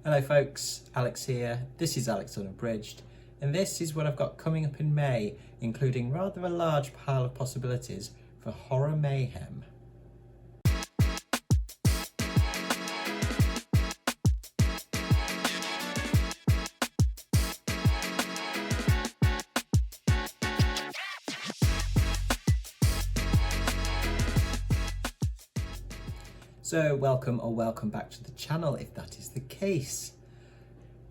Hello folks, Alex here. This is Alex Unabridged, and this is what I've got coming up in May, including rather a large pile of possibilities for Horror Mayhem. So welcome back to the channel if that is the case.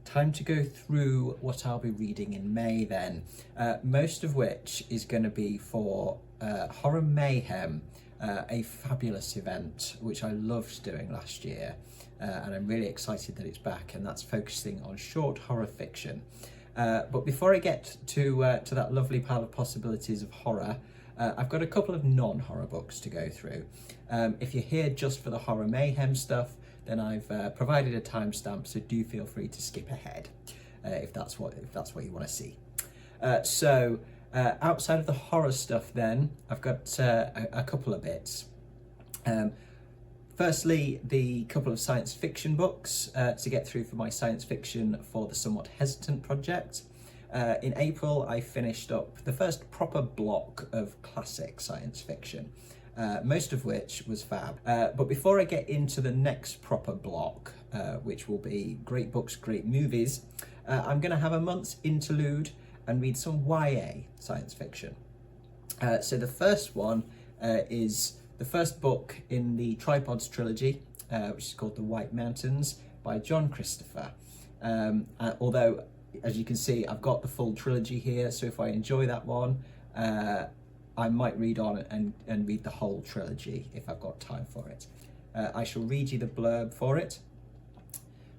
Time to go through what I'll be reading in May then, most of which is going to be for Horror Mayhem, a fabulous event which I loved doing last year, and I'm really excited that it's back, and that's focusing on short horror fiction. But before I get to that lovely pile of possibilities of horror, I've got a couple of non-horror books to go through. If you're here just for the Horror Mayhem stuff, then I've provided a timestamp, so do feel free to skip ahead if that's what you want to see. So outside of the horror stuff, then I've got a couple of bits. Firstly, the couple of science fiction books to get through for my science fiction for the Somewhat Hesitant project. In April, I finished up the first proper block of classic science fiction, most of which was fab. But before I get into the next proper block, which will be great books, great movies, I'm going to have a month's interlude and read some YA science fiction. So the first one is the first book in the Tripods trilogy, which is called The White Mountains by John Christopher. Although, as you can see, I've got the full trilogy here, so if I enjoy that one, I might read on and read the whole trilogy if I've got time for it. I shall read you the blurb for it.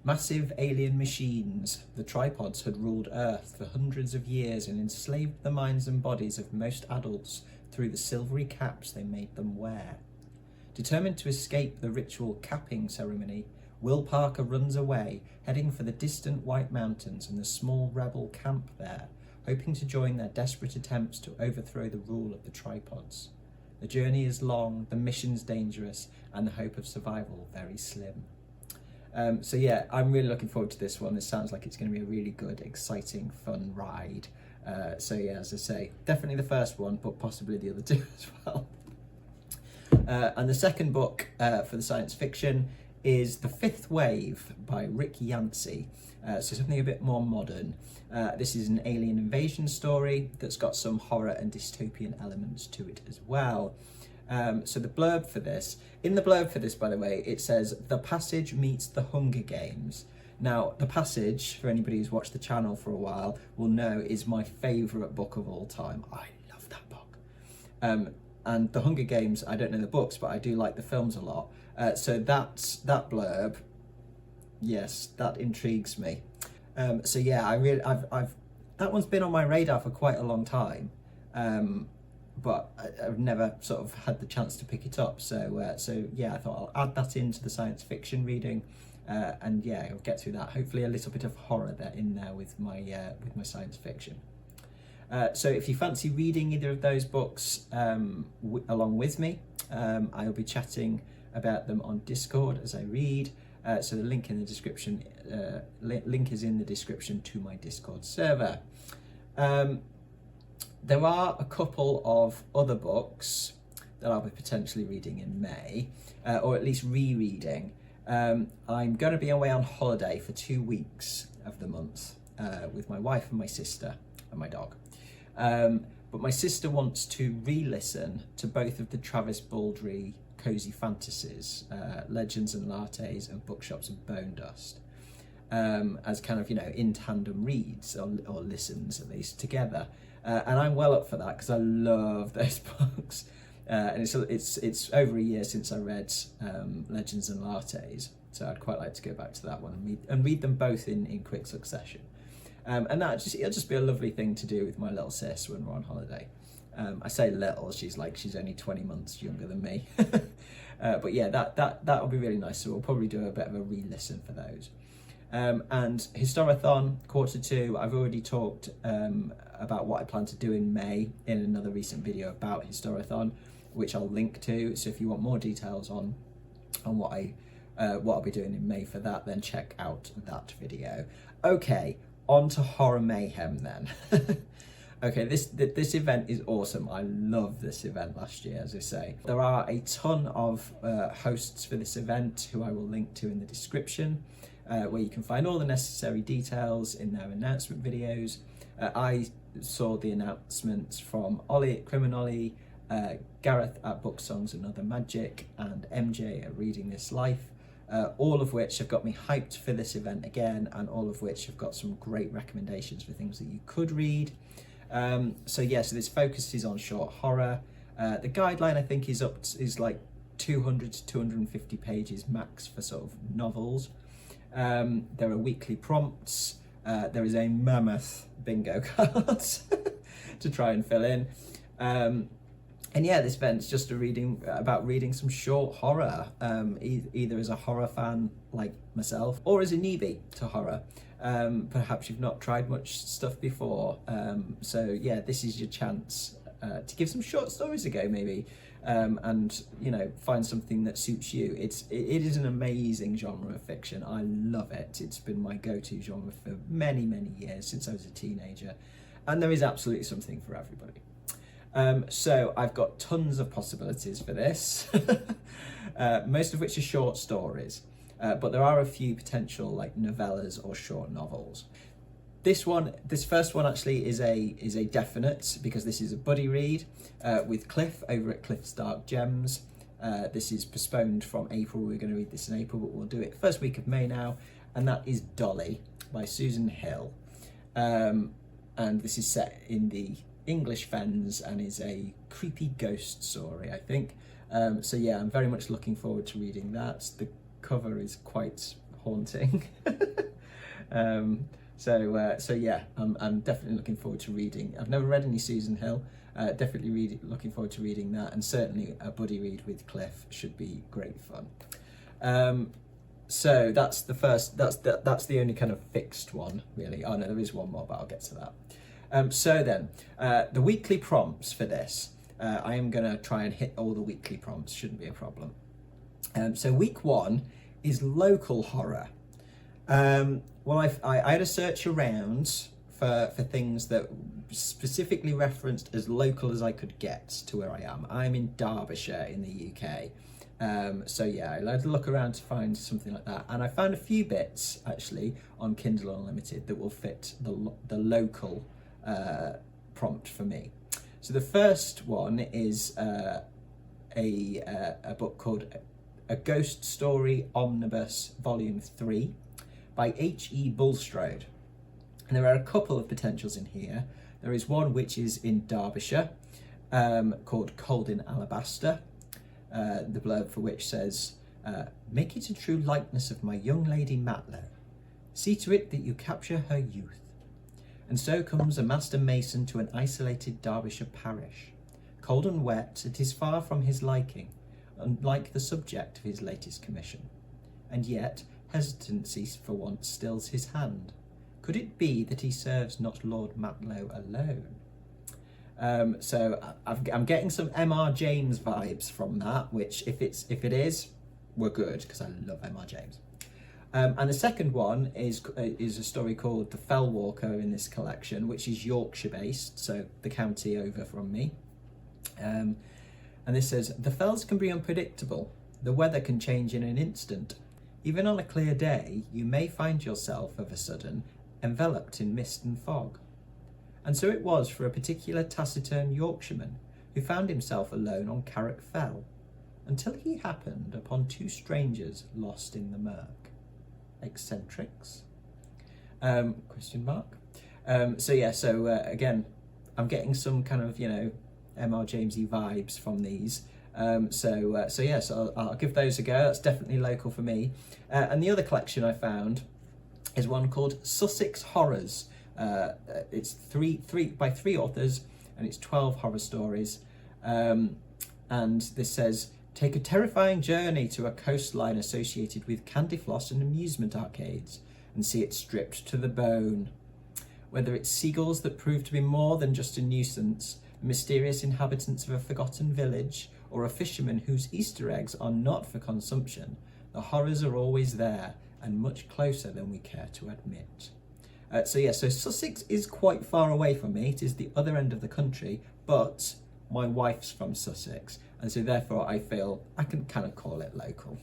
Massive alien machines, the tripods had ruled Earth for hundreds of years and enslaved the minds and bodies of most adults through the silvery caps they made them wear. Determined to escape the ritual capping ceremony, Will Parker runs away, heading for the distant White Mountains and the small rebel camp there, hoping to join their desperate attempts to overthrow the rule of the tripods. The journey is long, the mission's dangerous, and the hope of survival very slim. So yeah, I'm really looking forward to this one. This sounds like it's going to be a really good, exciting, fun ride. So yeah, as I say, definitely the first one, but possibly the other two as well. And the second book for the science fiction is The Fifth Wave by Rick Yancey, so something a bit more modern. This is an alien invasion story that's got some horror and dystopian elements to it as well. So the blurb for this, by the way, it says, The Passage meets The Hunger Games. Now, The Passage, for anybody who's watched the channel for a while, will know is my favourite book of all time. I love that book. And The Hunger Games, I don't know the books, but I do like the films a lot. So that blurb, yes, that intrigues me. So yeah, I've that one's been on my radar for quite a long time, but I've never sort of had the chance to pick it up. So yeah, I thought I'll add that into the science fiction reading, and yeah, I'll get through that. Hopefully, a little bit of horror there in there with my science fiction. So if you fancy reading either of those books along with me, I'll be chatting about them on Discord as I read. So the link in the description, link is in the description to my Discord server. There are a couple of other books that I'll be potentially reading in May, or at least rereading. I'm going to be away on holiday for 2 weeks of the month with my wife and my sister and my dog. But my sister wants to re-listen to both of the Travis Baldry cozy fantasies, Legends and Lattes and Bookshops and Bone Dust, as kind of, in tandem reads or listens at least together. And I'm well up for that because I love those books. And it's over a year since I read Legends and Lattes, so I'd quite like to go back to that one and read them both in quick succession. And it'll just be a lovely thing to do with my little sis when we're on holiday. I say little, she's only 20 months younger than me. But yeah, that'll be really nice. So we'll probably do a bit of a re-listen for those. And Historathon Q2, I've already talked about what I plan to do in May in another recent video about Historathon, which I'll link to. So if you want more details on what I what I'll be doing in May for that, then check out that video. Okay, on to Horror Mayhem then. Okay, this event is awesome. I love this event last year, as I say. There are a ton of hosts for this event who I will link to in the description, where you can find all the necessary details in their announcement videos. I saw the announcements from Ollie at Criminolly, Gareth at Book Songs and Other Magic, and MJ at Reading This Life, all of which have got me hyped for this event again, and all of which have got some great recommendations for things that you could read. So this focuses on short horror. The guideline, I think, is like 200 to 250 pages max for sort of novels. There are weekly prompts. There is a mammoth bingo card to try and fill in. And yeah, this event's just about reading some short horror, either as a horror fan like myself or as a newbie to horror. Perhaps you've not tried much stuff before. So yeah, this is your chance to give some short stories a go, maybe, and find something that suits you. It is an amazing genre of fiction. I love it. It's been my go-to genre for many, many years, since I was a teenager, and there is absolutely something for everybody. So I've got tons of possibilities for this, most of which are short stories. But there are a few potential like novellas or short novels. This first one actually is a definite, because this is a buddy read with Cliff over at Cliff's Dark Gems. This is postponed from April. We're going to read this in April, but we'll do it first week of May now, and that is Dolly by Susan Hill. And this is set in the English Fens and is a creepy ghost story, I think. So yeah, I'm very much looking forward to reading that. The cover is quite haunting. So yeah, I'm definitely looking forward to reading. I've never read any Susan Hill. Definitely looking forward to reading that, and certainly a buddy read with Cliff should be great fun. So that's the first. That's the only kind of fixed one, really. Oh no, there is one more, but I'll get to that. So then, the weekly prompts for this. I am going to try and hit all the weekly prompts. Shouldn't be a problem. So week 1 is local horror. Well, I had a search around for things that specifically referenced as local as I could get to where I am. I'm in Derbyshire in the UK. So yeah, I had to look around to find something like that. And I found a few bits actually on Kindle Unlimited that will fit the local prompt for me. So the first one is a book called A Ghost Story Omnibus Volume 3 by H.E. Bulstrode. And there are a couple of potentials in here. There is one which is in Derbyshire, called Cold in Alabaster, the blurb for which says, "Make it a true likeness of my young lady Matlow. See to it that you capture her youth. And so comes a master mason to an isolated Derbyshire parish. Cold and wet, it is far from his liking, unlike the subject of his latest commission. And yet, hesitancy for once stills his hand. Could it be that he serves not Lord Matlow alone?" So I'm getting some M.R. James vibes from that, which if it is, we're good, because I love M.R. James. And the second one is a story called The Fell Walker in this collection, which is Yorkshire based, so the county over from me. And this says, "The fells can be unpredictable. The weather can change in an instant. Even on a clear day, you may find yourself of a sudden enveloped in mist and fog. And so it was for a particular taciturn Yorkshireman who found himself alone on Carrick Fell, until he happened upon 2 strangers lost in the murk. Eccentrics? Question mark. Again, I'm getting some kind of, M.R. Jamesy vibes from these. So I'll give those a go. That's definitely local for me. And the other collection I found is one called Sussex Horrors. It's by 3 authors, and it's 12 horror stories. And this says, "Take a terrifying journey to a coastline associated with candy floss and amusement arcades, and see it stripped to the bone. Whether it's seagulls that prove to be more than just a nuisance, mysterious inhabitants of a forgotten village, or a fisherman whose Easter eggs are not for consumption, The horrors are always there and much closer than we care to admit. So Sussex is quite far away from me. It is the other end of the country, but my wife's from Sussex, and so therefore I feel I can kind of call it local.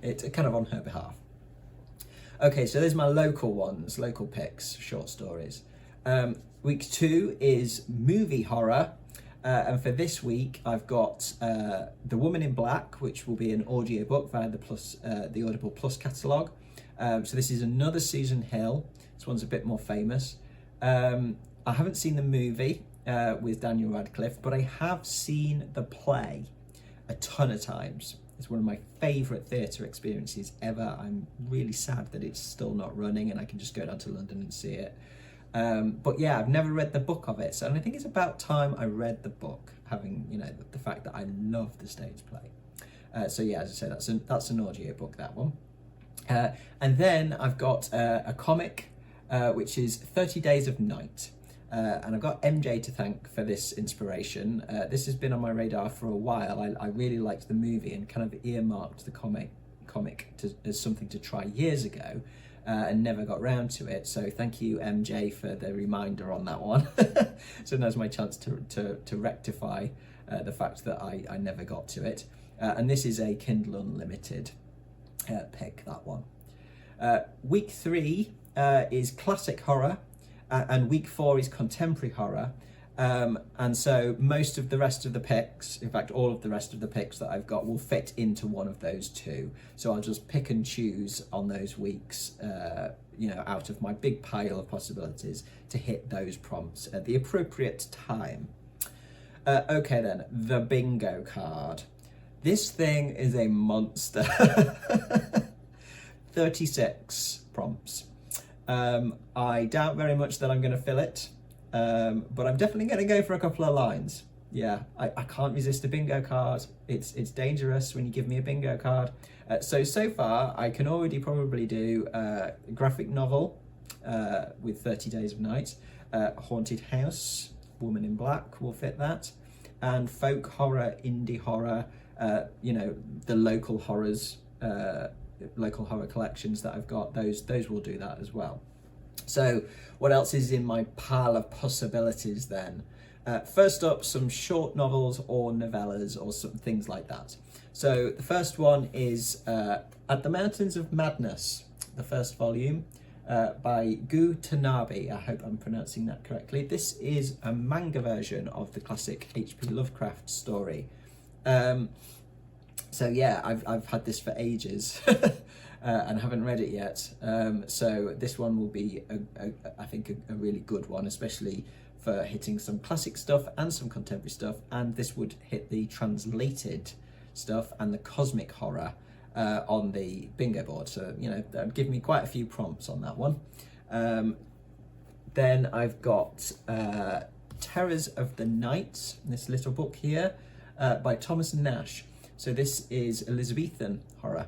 It's kind of on her behalf. Okay, so there's my local ones, local picks, short stories. Week 2 is movie horror. And for this week, I've got The Woman in Black, which will be an audiobook via the Audible Plus catalogue. So this is another Susan Hill. This one's a bit more famous. I haven't seen the movie with Daniel Radcliffe, but I have seen the play a ton of times. It's one of my favourite theatre experiences ever. I'm really sad that it's still not running and I can just go down to London and see it. But yeah, I've never read the book of it, so I think it's about time I read the book, having, you know, the fact that I love the stage play. So yeah, as I say, that's an audio book, that one. And then I've got a comic, which is 30 Days of Night. And I've got MJ to thank for this inspiration. This has been on my radar for a while. I really liked the movie and kind of earmarked the comic as something to try years ago. And never got round to it, so thank you MJ for the reminder on that one. So now's my chance to rectify the fact that I never got to it. And this is a Kindle Unlimited pick, that one. Week 3 is classic horror, and week 4 is contemporary horror. And so most of the rest of the picks, in fact all of the rest of the picks that I've got, will fit into one of those two. So I'll just pick and choose on those weeks, you know, out of my big pile of possibilities to hit those prompts at the appropriate time. Okay then, the bingo card. This thing is a monster. 36 prompts. I doubt very much that I'm going to fill it. But I'm definitely going to go for a couple of lines. Yeah, I can't resist a bingo card. It's dangerous when you give me a bingo card. So far, I can already probably do a graphic novel with 30 Days of Night, haunted house, Woman in Black will fit that, and folk horror, indie horror, you know, the local horrors, local horror collections that I've got, those will do that as well. So what else is in my pile of possibilities then? First up, some short novels or novellas or some things like that. So the first one is At the Mountains of Madness, the first volume by Gu Tanabe. I hope I'm pronouncing that correctly. This is a manga version of the classic H.P. Lovecraft story. So yeah, I've had this for ages. And haven't read it yet, so this one will be, I think, a really good one, especially for hitting some classic stuff and some contemporary stuff, and this would hit the translated stuff and the cosmic horror on the bingo board, so, you know, that would give me quite a few prompts on that one. Then I've got Terrors of the Night, this little book here, by Thomas Nash. So this is Elizabethan horror.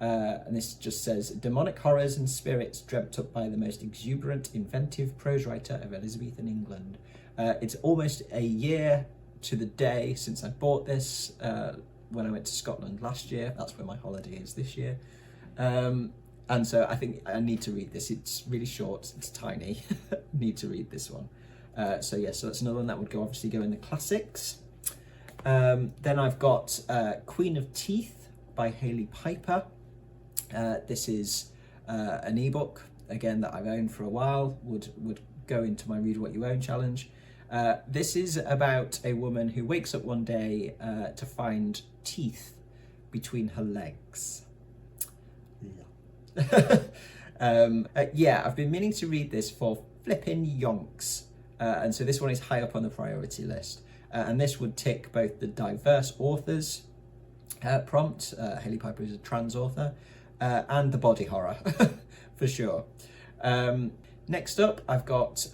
And this just says, demonic horrors and spirits dreamt up by the most exuberant, inventive prose writer of Elizabethan England. It's almost a year to the day since I bought this when I went to Scotland last year. That's where my holiday is this year. And so I think I need to read this. It's really short, it's tiny. Need to read this one. So yeah, so that's another one that would obviously go in the classics. Then I've got Queen of Teeth by Hailey Piper. This is an ebook, again, that I've owned for a while, would go into my Read What You Own challenge. This is about a woman who wakes up one day to find teeth between her legs. Yeah, I've been meaning to read this for flippin' yonks. And so this one is high up on the priority list. And this would tick both the diverse authors prompt, Hailey Piper is a trans author, and the body horror, for sure. Next up, I've got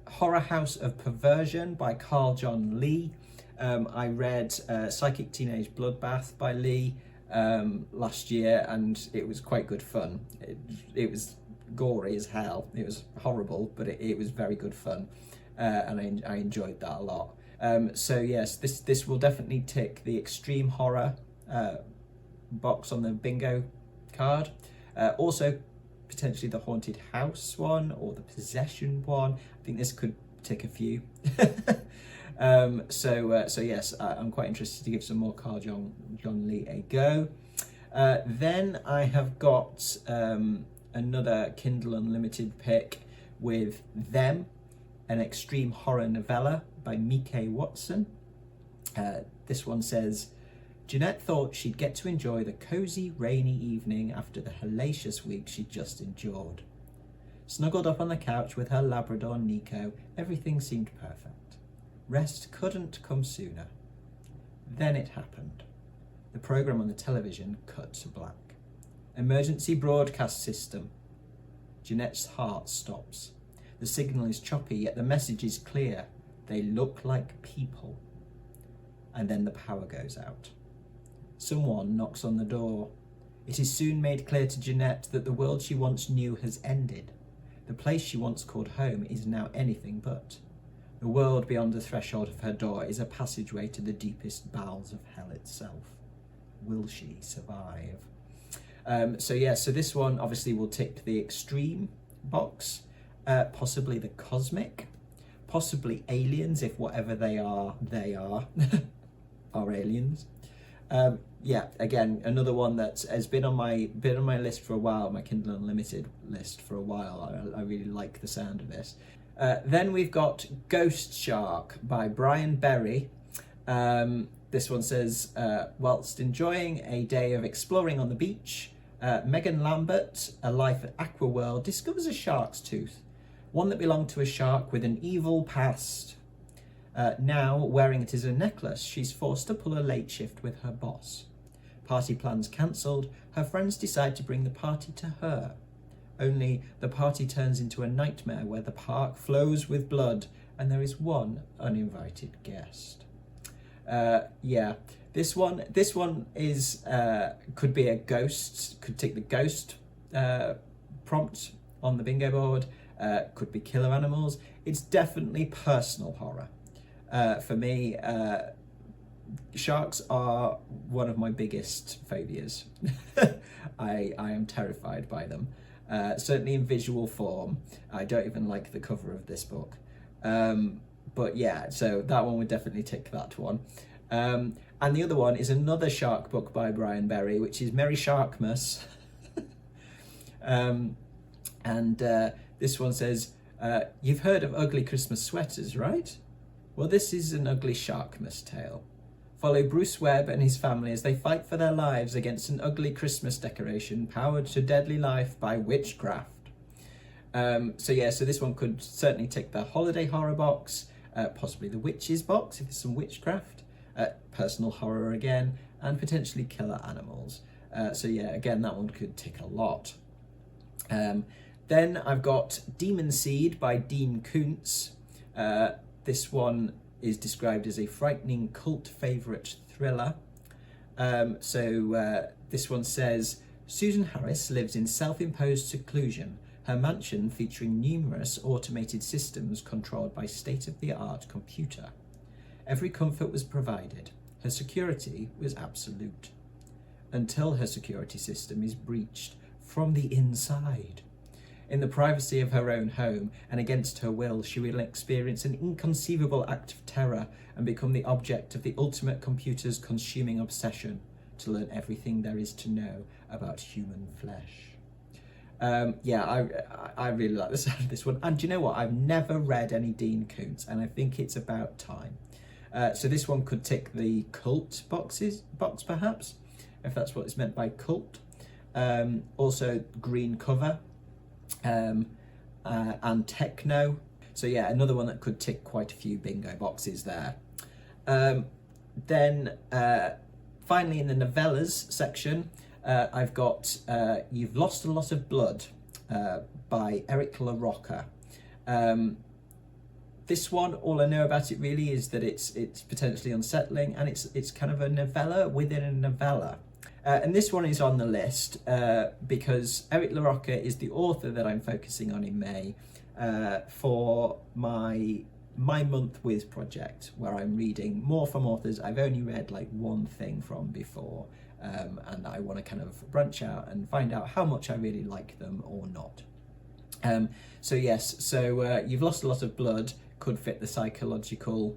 Horror House of Perversion by Carl John Lee. I read Psychic Teenage Bloodbath by Lee last year, and it was quite good fun. It was gory as hell. It was horrible, but it was very good fun, and I enjoyed that a lot. So yes, this will definitely tick the extreme horror box on the bingo card. Also, potentially the haunted house one or the possession one. I think this could tick a few. So yes, I'm quite interested to give some more Carl John Lee a go. Then I have got another Kindle Unlimited pick with Them, an extreme horror novella by Mike Watson. This one says, Jeanette thought she'd get to enjoy the cosy, rainy evening after the hellacious week she'd just endured. Snuggled up on the couch with her Labrador Nico, everything seemed perfect. Rest couldn't come sooner. Then it happened. The programme on the television cut to black. Emergency broadcast system. Jeanette's heart stops. The signal is choppy, yet the message is clear. They look like people. And then the power goes out. Someone knocks on the door. It is soon made clear to Jeanette that the world she once knew has ended. The place she once called home is now anything but. The world beyond the threshold of her door is a passageway to the deepest bowels of hell itself. Will she survive? So this one obviously will tick the extreme box, possibly the cosmic, possibly aliens, if whatever they are are aliens. Yeah, again, another one that has been on my list for a while, my Kindle Unlimited list for a while. I really like the sound of this. Then we've got Ghost Shark by Brian Berry. This one says, whilst enjoying a day of exploring on the beach, Megan Lambert, a life at Aqua World, discovers a shark's tooth, one that belonged to a shark with an evil past. Now, wearing it as a necklace, she's forced to pull a late shift with her boss. Party plans cancelled, her friends decide to bring the party to her. Only the party turns into a nightmare where the park flows with blood and there is one uninvited guest. Yeah, this one is could be a ghost, could take the ghost prompt on the bingo board, could be killer animals. It's definitely personal horror. For me, sharks are one of my biggest phobias. I am terrified by them. Certainly in visual form. I don't even like the cover of this book. But yeah, so that one would definitely tick that one. And the other one is another shark book by Brian Berry, which is Merry Sharkmas. This one says, you've heard of ugly Christmas sweaters, right? Well, this is an ugly Sharkmas tale. Follow Bruce Webb and his family as they fight for their lives against an ugly Christmas decoration powered to deadly life by witchcraft. So this one could certainly tick the holiday horror box, possibly the witches box if there's some witchcraft, personal horror again, and potentially killer animals. Again, that one could tick a lot. Then I've got Demon Seed by Dean Koontz. This one is described as a frightening cult favourite thriller. This one says, Susan Harris lives in self-imposed seclusion, her mansion featuring numerous automated systems controlled by state-of-the-art computer. Every comfort was provided. Her security was absolute. Until her security system is breached from the inside. In the privacy of her own home and against her will, she will experience an inconceivable act of terror and become the object of the ultimate computer's consuming obsession to learn everything there is to know about human flesh. I really like the sound of this one. And do you know what? I've never read any Dean Koontz, and I think it's about time. So this one could tick the cult box perhaps, if that's what is meant by cult. Also green cover. And techno. So yeah, another one that could tick quite a few bingo boxes there. Then finally in the novellas section, I've got You've Lost a Lot of Blood by Eric LaRocca. This one, all I know about it really is that it's potentially unsettling, and it's kind of a novella within a novella. And this one is on the list because Eric LaRocca is the author that I'm focusing on in May for my month with project, where I'm reading more from authors I've only read like one thing from before. and that I want to kind of branch out and find out how much I really like them or not. So yes, so You've Lost a Lot of Blood could fit the psychological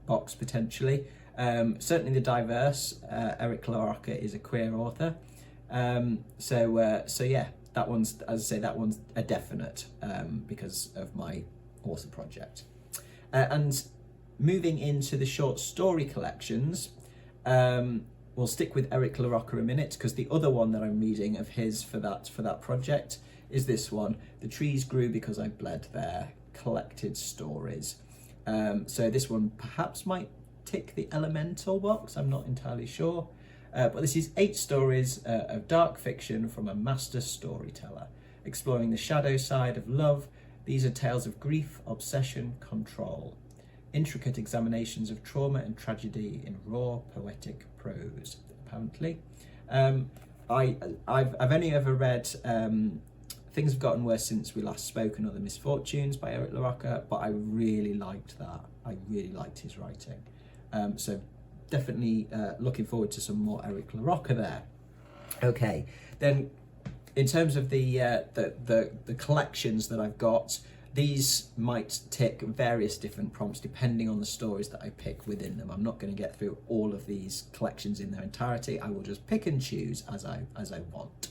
box potentially. Certainly the diverse, Eric LaRocca is a queer author. So yeah, that one's, as I say, that one's a definite because of my author project. And moving into the short story collections, we'll stick with Eric LaRocca a minute, because the other one that I'm reading of his for that project is this one, The Trees Grew Because I Bled There, Collected Stories. So this one perhaps might tick the elemental box, I'm not entirely sure. But this is 8 stories of dark fiction from a master storyteller, exploring the shadow side of love. These are tales of grief, obsession, control. Intricate examinations of trauma and tragedy in raw, poetic prose, apparently. I've only ever read Things Have Gotten Worse Since We Last Spoke and Other Misfortunes by Eric LaRocca, but I really liked that. I really liked his writing. So definitely looking forward to some more Eric LaRocca there. Okay, then in terms of the collections that I've got, these might tick various different prompts depending on the stories that I pick within them. I'm not going to get through all of these collections in their entirety. I will just pick and choose as I want.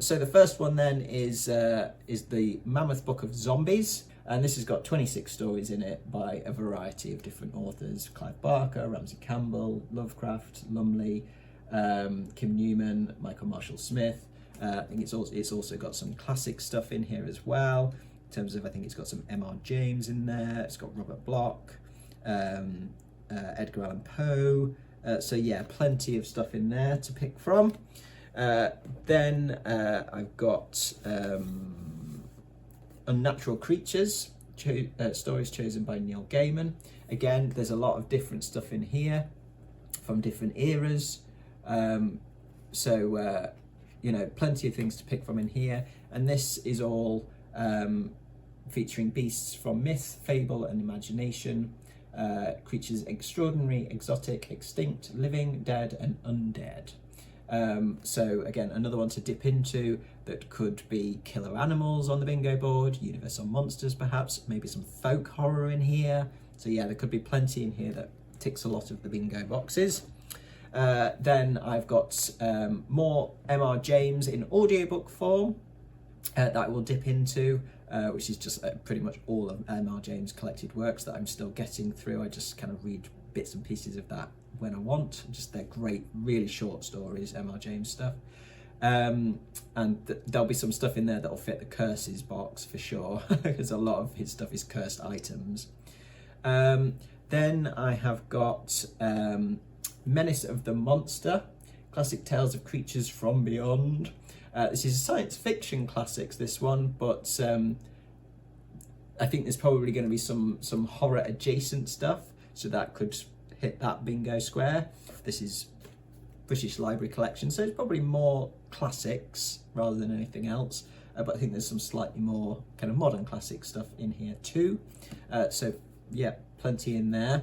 So the first one then is the Mammoth Book of Zombies. And this has got 26 stories in it by a variety of different authors: Clive Barker, Ramsey Campbell, Lovecraft, Lumley, Kim Newman, Michael Marshall Smith. I think it's also got some classic stuff in here as well. In terms of, I think it's got some M.R. James in there. It's got Robert Bloch, Edgar Allan Poe. So yeah, plenty of stuff in there to pick from. Then I've got Unnatural Creatures, stories chosen by Neil Gaiman. Again, there's a lot of different stuff in here from different eras. You know, plenty of things to pick from in here. And this is all featuring beasts from myth, fable, and imagination. Creatures extraordinary, exotic, extinct, living, dead, and undead. So again, another one to dip into that could be killer animals on the bingo board, universal monsters perhaps, maybe some folk horror in here. So yeah, there could be plenty in here that ticks a lot of the bingo boxes. Then I've got more M.R. James in audiobook form that I will dip into, which is just pretty much all of M.R. James' collected works that I'm still getting through. I just kind of read bits and pieces of that when I want. Just they're great, really short stories, M.R. James stuff. And there'll be some stuff in there that'll fit the curses box for sure, because a lot of his stuff is cursed items. Then I have got Menace of the Monster, classic tales of creatures from beyond. This is science fiction classics, this one, but I think there's probably going to be some horror adjacent stuff, so that could hit that bingo square. This is British Library collection, so it's probably more classics rather than anything else, but I think there's some slightly more kind of modern classic stuff in here too. So yeah, plenty in there.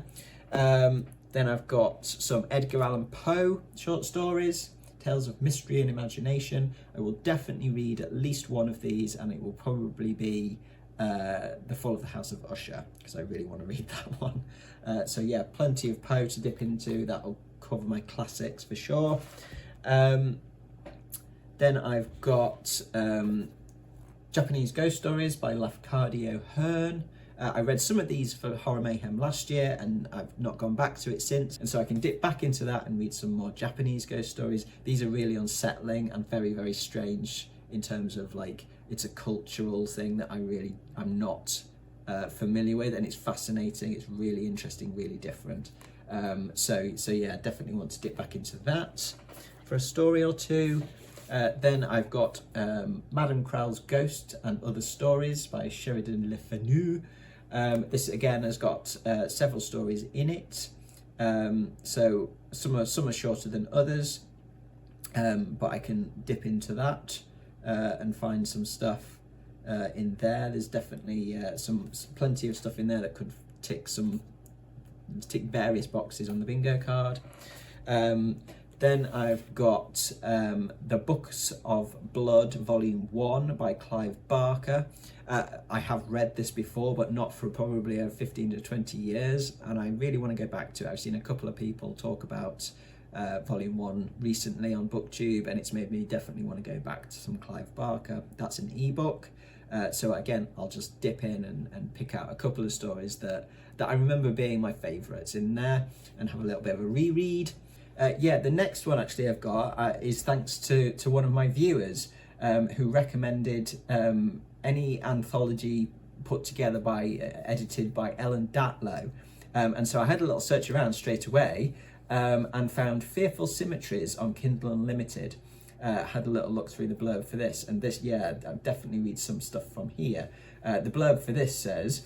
Then I've got some Edgar Allan Poe short stories, tales of mystery and imagination. I will definitely read at least one of these, and it will probably be The Fall of the House of Usher, because I really want to read that one. So yeah, plenty of Poe to dip into. That'll cover my classics for sure. Then I've got Japanese Ghost Stories by Lafcadio Hearn. I read some of these for Horror Mayhem last year, and I've not gone back to it since, and so I can dip back into that and read some more Japanese ghost stories. These are really unsettling and very, very strange in terms of, like, it's a cultural thing that I'm not familiar with, and it's fascinating. It's really interesting, really different. So yeah, definitely want to dip back into that for a story or two. Then I've got Madame Crowell's Ghost and Other Stories by Sheridan Le Fanu. This again has got several stories in it. So some are shorter than others, but I can dip into that and find some stuff in there. There's definitely plenty of stuff in there that could tick various boxes on the bingo card. Then I've got The Books of Blood, Volume 1 by Clive Barker. I have read this before, but not for probably 15 to 20 years, and I really want to go back to it. I've seen a couple of people talk about Volume 1 recently on BookTube, and it's made me definitely want to go back to some Clive Barker. That's an ebook. So again, I'll just dip in and pick out a couple of stories that I remember being my favourites in there and have a little bit of a reread. Yeah, the next one actually I've got is thanks to one of my viewers who recommended any anthology put together edited by Ellen Datlow. And so I had a little search around straight away and found Fearful Symmetries on Kindle Unlimited. Had a little look through the blurb for this, and this, yeah, I'll definitely read some stuff from here. The blurb for this says,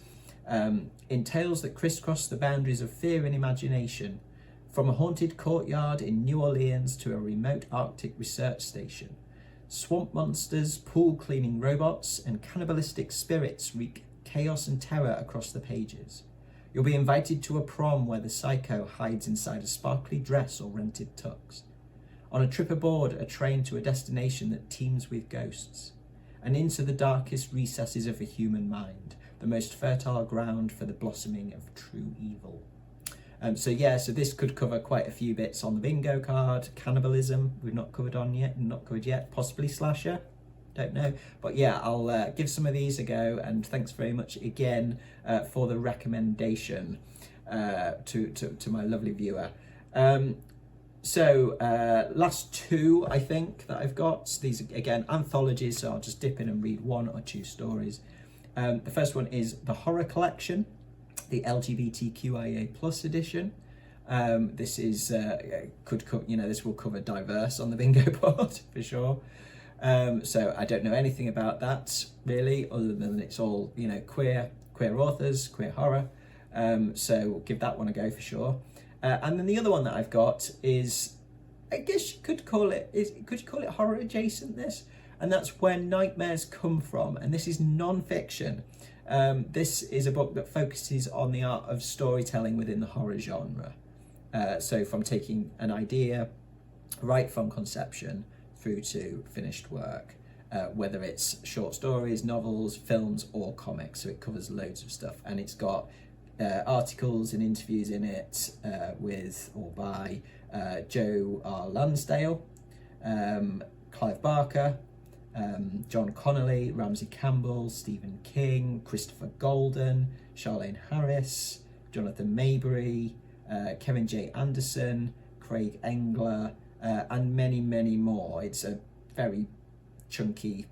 in tales that crisscross the boundaries of fear and imagination, from a haunted courtyard in New Orleans to a remote Arctic research station, swamp monsters, pool cleaning robots, and cannibalistic spirits wreak chaos and terror across the pages. You'll be invited to a prom where the psycho hides inside a sparkly dress or rented tux. On a trip aboard a train to a destination that teems with ghosts, and into the darkest recesses of a human mind, the most fertile ground for the blossoming of true evil. So this could cover quite a few bits on the bingo card. Cannibalism, we've not covered yet. Possibly slasher, don't know. But yeah, I'll give some of these a go, and thanks very much again for the recommendation to my lovely viewer. Last two, I think, that I've got. These, again, anthologies, so I'll just dip in and read one or two stories. The first one is The Horror Collection, the LGBTQIA plus edition. This is, this will cover diverse on the bingo board, for sure. So I don't know anything about that, really, other than it's all, queer authors, queer horror. So we'll give that one a go, for sure. And then the other one that I've got is, I guess you could call it horror adjacent, this, and that's Where Nightmares Come From, and this is non-fiction. This is a book that focuses on the art of storytelling within the horror genre. So from taking an idea right from conception through to finished work, whether it's short stories, novels, films, or comics. So it covers loads of stuff, and it's got articles and interviews in it with or by Joe R. Lansdale, Clive Barker, John Connolly, Ramsey Campbell, Stephen King, Christopher Golden, Charlene Harris, Jonathan Maybury, Kevin J. Anderson, Craig Engler, and many, many more. It's a very chunky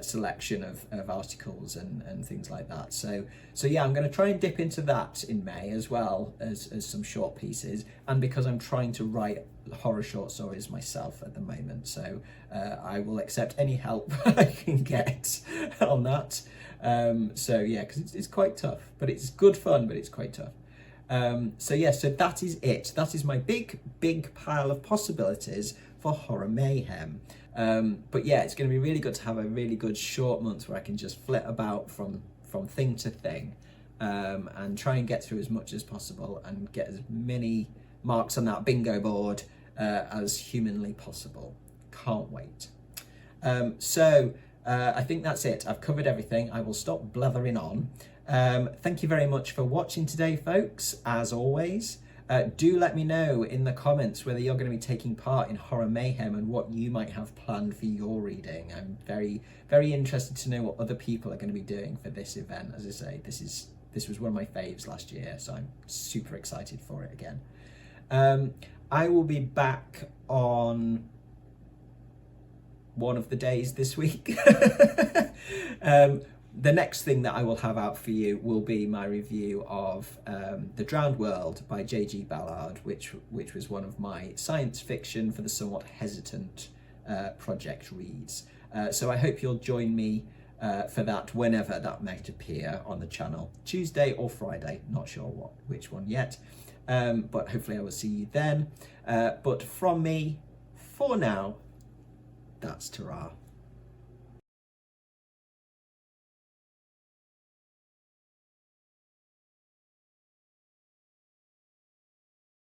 selection of articles and things like that. So yeah, I'm going to try and dip into that in May, as well as some short pieces, and because I'm trying to write horror short stories myself at the moment, so I will accept any help I can get on that. So yeah, because it's quite tough, but it's good fun, but it's quite tough. So that is it. That is my big pile of possibilities for Horror Mayhem. But yeah, it's going to be really good to have a really good short month where I can just flit about from thing to thing, and try and get through as much as possible and get as many marks on that bingo board as humanly possible. Can't wait. I think that's it. I've covered everything. I will stop blathering on. Thank you very much for watching today, folks, as always. Do let me know in the comments whether you're going to be taking part in Horror Mayhem and what you might have planned for your reading. I'm very, very interested to know what other people are going to be doing for this event. As I say, this was one of my faves last year, so I'm super excited for it again. I will be back on one of the days this week. The next thing that I will have out for you will be my review of The Drowned World by J.G. Ballard, which was one of my science fiction for the somewhat hesitant project reads. So I hope you'll join me for that whenever that might appear on the channel. Tuesday or Friday, not sure which one yet. But hopefully I will see you then. But from me, for now, that's ta-ra.